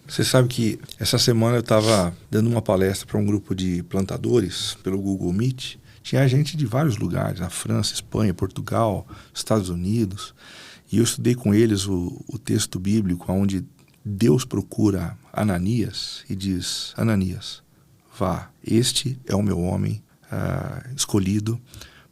Você sabe que essa semana eu estava dando uma palestra para um grupo de plantadores pelo Google Meet. Tinha gente de vários lugares, a França, Espanha, Portugal, Estados Unidos. E eu estudei com eles o texto bíblico onde Deus procura Ananias e diz, Ananias, vá, este é o meu homem escolhido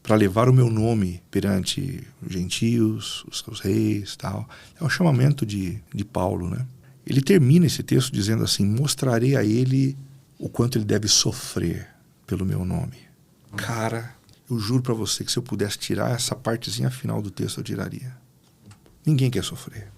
para levar o meu nome perante os gentios, os reis, tal. É um chamamento de Paulo, né? Ele termina esse texto dizendo assim, mostrarei a ele o quanto ele deve sofrer pelo meu nome. Cara, eu juro para você que se eu pudesse tirar essa partezinha final do texto, eu tiraria. Ninguém quer sofrer.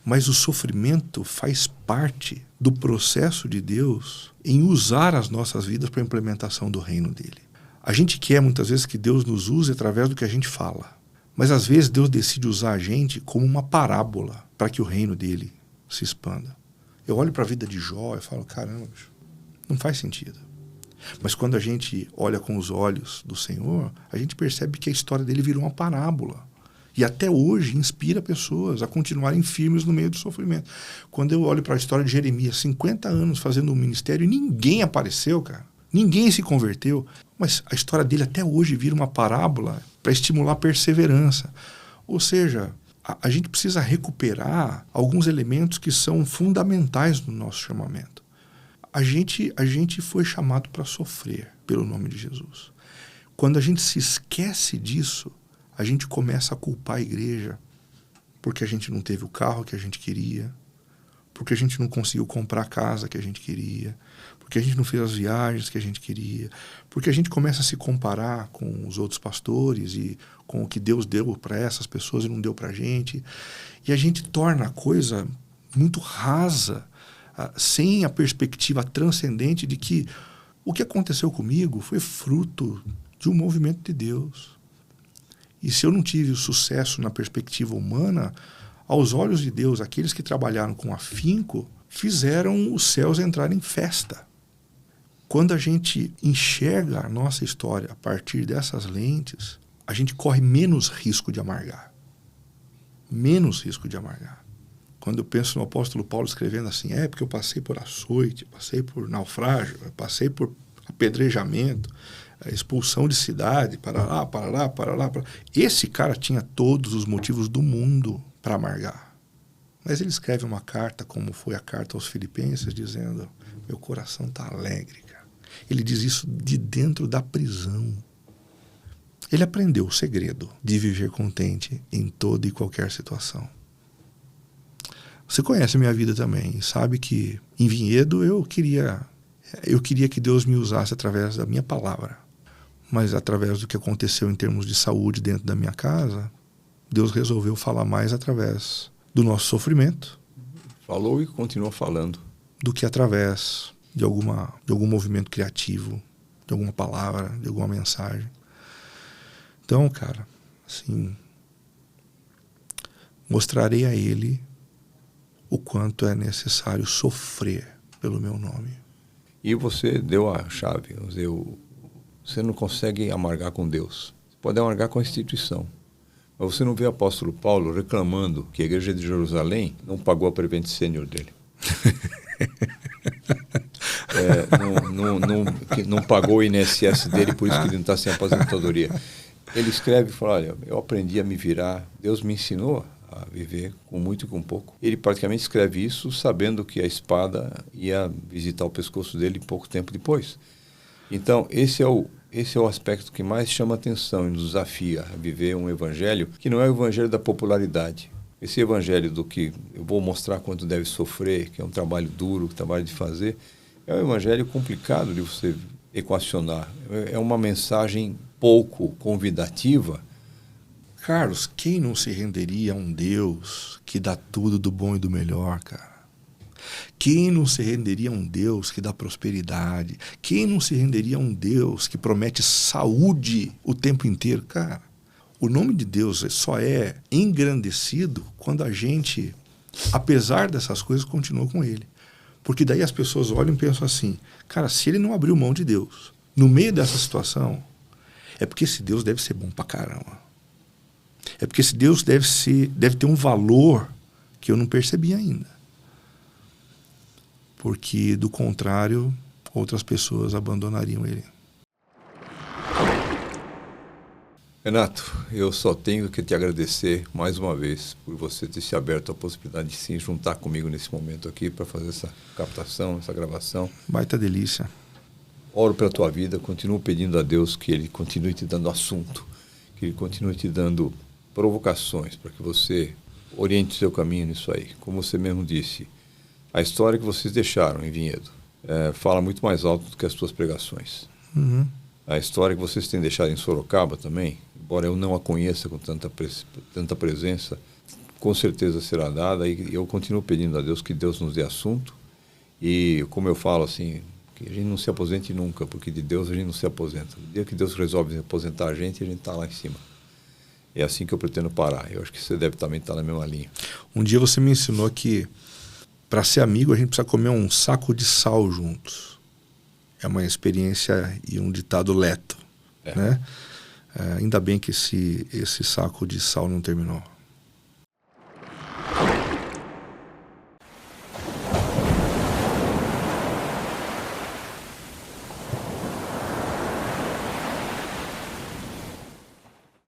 Mas o sofrimento faz parte do processo de Deus em usar as nossas vidas para a implementação do reino dele. A gente quer muitas vezes que Deus nos use através do que a gente fala. Mas às vezes Deus decide usar a gente como uma parábola para que o reino dele se expanda. Eu olho para a vida de Jó e falo, caramba, não faz sentido. Mas quando a gente olha com os olhos do Senhor, a gente percebe que a história dele virou uma parábola. E até hoje inspira pessoas a continuarem firmes no meio do sofrimento. Quando eu olho para a história de Jeremias, 50 anos fazendo um ministério e ninguém apareceu, cara. Ninguém se converteu. Mas a história dele até hoje vira uma parábola para estimular a perseverança. Ou seja, a gente precisa recuperar alguns elementos que são fundamentais no nosso chamamento. A gente foi chamado para sofrer pelo nome de Jesus. Quando a gente se esquece disso, a gente começa a culpar a igreja porque a gente não teve o carro que a gente queria, porque a gente não conseguiu comprar a casa que a gente queria, porque a gente não fez as viagens que a gente queria, porque a gente começa a se comparar com os outros pastores e com o que Deus deu para essas pessoas e não deu para a gente. E a gente torna a coisa muito rasa, sem a perspectiva transcendente de que o que aconteceu comigo foi fruto de um movimento de Deus. E se eu não tive o sucesso na perspectiva humana, aos olhos de Deus, aqueles que trabalharam com afinco fizeram os céus entrarem em festa. Quando a gente enxerga a nossa história a partir dessas lentes, a gente corre menos risco de amargar. Menos risco de amargar. Quando eu penso no apóstolo Paulo escrevendo assim, porque eu passei por açoite, passei por naufrágio, passei por apedrejamento, expulsão de cidade, para lá. Esse cara tinha todos os motivos do mundo para amargar. Mas ele escreve uma carta, como foi a carta aos Filipenses, dizendo: meu coração está alegre, cara. Ele diz isso de dentro da prisão. Ele aprendeu o segredo de viver contente em toda e qualquer situação. Você conhece a minha vida também, sabe que em Vinhedo eu queria que Deus me usasse através da minha palavra. Mas através do que aconteceu em termos de saúde dentro da minha casa, Deus resolveu falar mais através do nosso sofrimento. Falou e continua falando. Do que através de algum movimento criativo, de alguma palavra, de alguma mensagem. Então, cara, assim, mostrarei a ele o quanto é necessário sofrer pelo meu nome. E você deu a chave. Você não consegue amargar com Deus. Você pode amargar com a instituição. Mas você não vê o apóstolo Paulo reclamando que a igreja de Jerusalém não pagou a Prevent Senior dele. Não pagou o INSS dele, por isso que ele não está sem aposentadoria. Ele escreve e fala: olha, eu aprendi a me virar, Deus me ensinou a viver com muito e com pouco. Ele praticamente escreve isso sabendo que a espada ia visitar o pescoço dele pouco tempo depois. Então, esse é o aspecto que mais chama atenção e nos desafia a viver um evangelho que não é o evangelho da popularidade. Esse evangelho do que eu vou mostrar quanto deve sofrer, que é um trabalho duro, um trabalho de fazer, é um evangelho complicado de você equacionar. É uma mensagem pouco convidativa. Carlos, quem não se renderia a um Deus que dá tudo do bom e do melhor, cara? Quem não se renderia a um Deus que dá prosperidade? Quem não se renderia a um Deus que promete saúde o tempo inteiro? Cara, o nome de Deus só é engrandecido quando a gente, apesar dessas coisas, continua com ele. Porque daí as pessoas olham e pensam assim: cara, se ele não abriu mão de Deus no meio dessa situação, é porque esse Deus deve ser bom pra caramba. É porque esse Deus deve ter um valor que eu não percebi ainda. Porque, do contrário, outras pessoas abandonariam ele. Renato, eu só tenho que te agradecer mais uma vez por você ter se aberto à possibilidade de se juntar comigo nesse momento aqui para fazer essa captação, essa gravação. Baita delícia. Oro pela tua vida, continuo pedindo a Deus que Ele continue te dando assunto, que Ele continue te dando provocações para que você oriente o seu caminho nisso aí. Como você mesmo disse, a história que vocês deixaram em Vinhedo fala muito mais alto do que as suas pregações. Uhum. A história que vocês têm deixado em Sorocaba também, embora eu não a conheça com tanta presença, com certeza será dada, e eu continuo pedindo a Deus que Deus nos dê assunto, e como eu falo assim, que a gente não se aposente nunca, porque de Deus a gente não se aposenta. O dia que Deus resolve aposentar a gente está lá em cima. É assim que eu pretendo parar. Eu acho que você deve também estar na mesma linha. Um dia você me ensinou que para ser amigo a gente precisa comer um saco de sal juntos. É uma experiência e um ditado leto, né? Ainda bem que esse saco de sal não terminou.